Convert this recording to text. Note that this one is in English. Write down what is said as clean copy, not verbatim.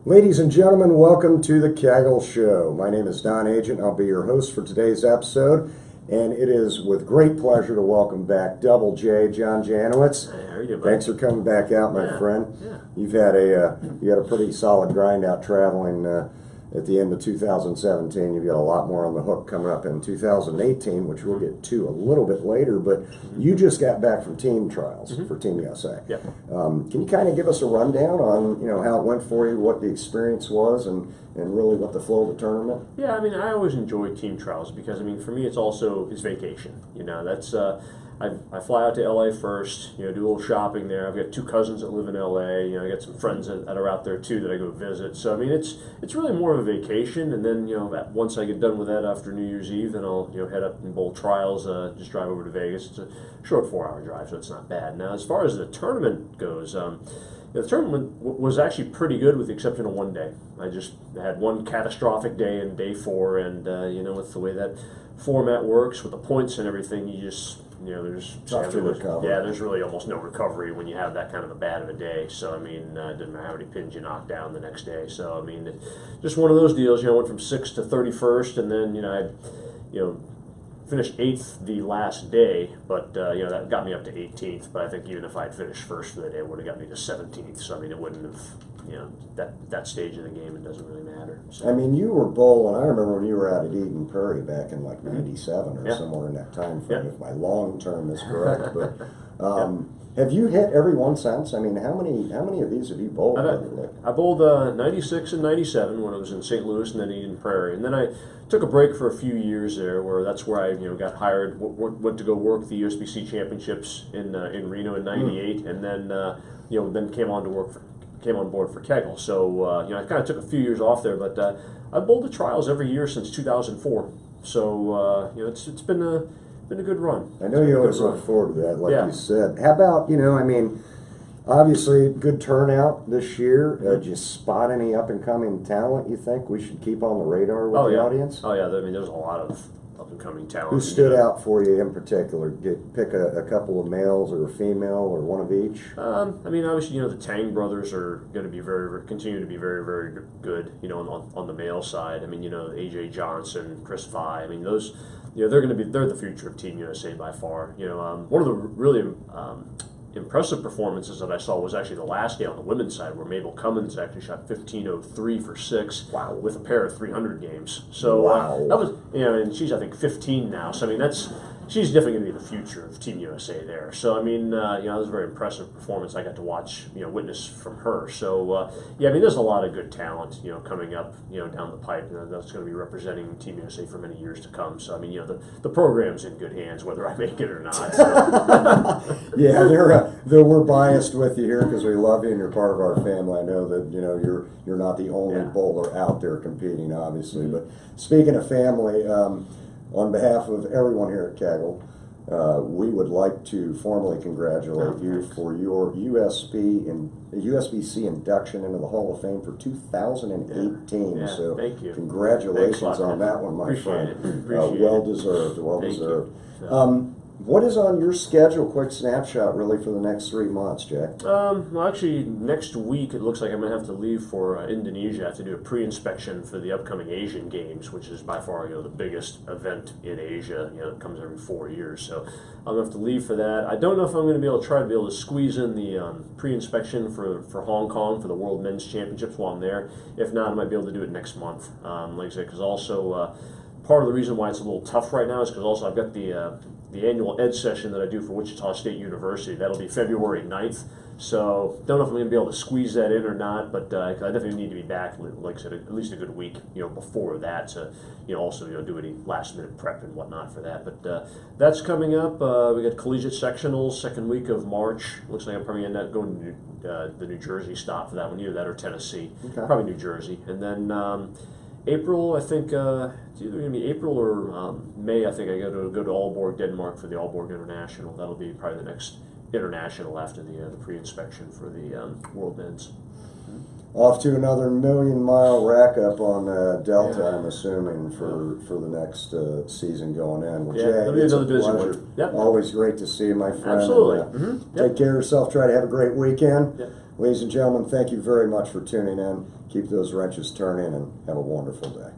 Ladies and gentlemen, welcome to the Kegel Show. My name is Don Agent. I'll be your host for today's episode, and it is with great pleasure to welcome back Double J, John Janawicz. Hey, how are you doing? Thanks for coming back out, my friend. Yeah. You've had a pretty solid grind out traveling at the end of 2017. You've got a lot more on the hook coming up in 2018, which we'll get to a little bit later. But you just got back from team trials for Team USA. Yep. Can you kind of give us a rundown on how it went for you, what the experience was, and really what the flow of the tournament? Yeah, I mean, I always enjoy team trials because, I mean, for me, it's vacation. That's I fly out to LA first, do a little shopping there. I've got two cousins that live in LA. I got some friends that are out there too that I go visit. So I mean, it's really more of a vacation. And then once I get done with that after New Year's Eve, then I'll head up and bowl trials. Just drive over to Vegas. It's a short 4-hour drive, so it's not bad. Now, as far as the tournament goes. The tournament was actually pretty good with the exception of one day. I just had one catastrophic day in day 4, and with the way that format works with the points and everything, you just there's there's really almost no recovery when you have that kind of a bad of a day. So I mean, it didn't matter how many pins you knocked down the next day. So I mean, just one of those deals. I went from 6th to 31st, and then I finished 8th the last day, but that got me up to 18th. But I think even if I'd finished first for the day, it would have got me to 17th. So I mean, it wouldn't have, that stage of the game, it doesn't really matter. So. I mean, you were bowling. I remember when you were out at Eden Prairie back in like '97 or somewhere in that time frame, if my long term is correct. But have you hit every one since? I mean, how many of these have you bowled? I bowled 96 and 97 when I was in St. Louis and then Eden Prairie, and then I took a break for a few years there, where that's where I got hired, went to go work the USBC Championships in Reno in '98, and then then came on board for Kegel. So I kind of took a few years off there, but I bowled the trials every year since 2004. So it's been a good run. I know you always look forward to that, like you said. How about I mean, obviously good turnout this year. Did you spot any up and coming talent you think we should keep on the radar with the audience? Oh yeah, I mean, there's a lot of up and coming talent. Who stood out for you in particular? Pick a couple of males or a female or one of each. I mean, obviously, the Tang brothers are going to be continue to be very, very good. On the male side. I mean, AJ Johnson, Chris Vi. I mean, those. They're the future of Team USA by far. One of the really impressive performances that I saw was actually the last day on the women's side, where Mabel Cummins actually shot 15.03 for 6 with a pair of 300 games. So that was, and she's I think 15 now. So I mean, she's definitely going to be the future of Team USA there. So I mean, that was a very impressive performance I got to watch, witness from her. So I mean, there's a lot of good talent, coming up, down the pipe, and that's going to be representing Team USA for many years to come. So I mean, the program's in good hands, whether I make it or not. So. Yeah, we're biased with you here because we love you and you're part of our family. I know that you're not the only bowler out there competing, obviously. But speaking of family. On behalf of everyone here at Kegel, we would like to formally congratulate you for your USBC induction into the Hall of Fame for 2018. Yeah, so thank you. Congratulations on that one, my friend. Well deserved. Well deserved. What is on your schedule? Quick snapshot, really, for the next 3 months, Jack. Well, actually, next week it looks like I'm going to have to leave for Indonesia. I have to do a pre-inspection for the upcoming Asian Games, which is by far the biggest event in Asia. It comes every 4 years, so I'm going to have to leave for that. I don't know if I'm going to be able to squeeze in the pre-inspection for Hong Kong for the World Men's Championships while I'm there. If not, I might be able to do it next month. Like I said, because also part of the reason why it's a little tough right now is because also I've got the annual ed session that I do for Wichita State University. That'll be February 9th. So don't know if I'm going to be able to squeeze that in or not, but I definitely need to be back, like I said, at least a good week, before that to, also, do any last minute prep and whatnot for that. But that's coming up. We got collegiate sectionals, second week of March. Looks like I'm probably going to end up going to the New Jersey stop for that one, either that or Tennessee. Okay. Probably New Jersey. And then April, I think, it's either going to be April or May, I think I got to go to Aalborg, Denmark for the Aalborg International. That'll be probably the next international after the pre-inspection for the World Men's. Off to another million-mile rack-up on Delta, I'm assuming, for the next season going in. Well, that'll be another busy one. Yep. Always great to see you, my friend. Absolutely. Take care of yourself. Try to have a great weekend. Ladies and gentlemen, thank you very much for tuning in. Keep those wrenches turning and have a wonderful day.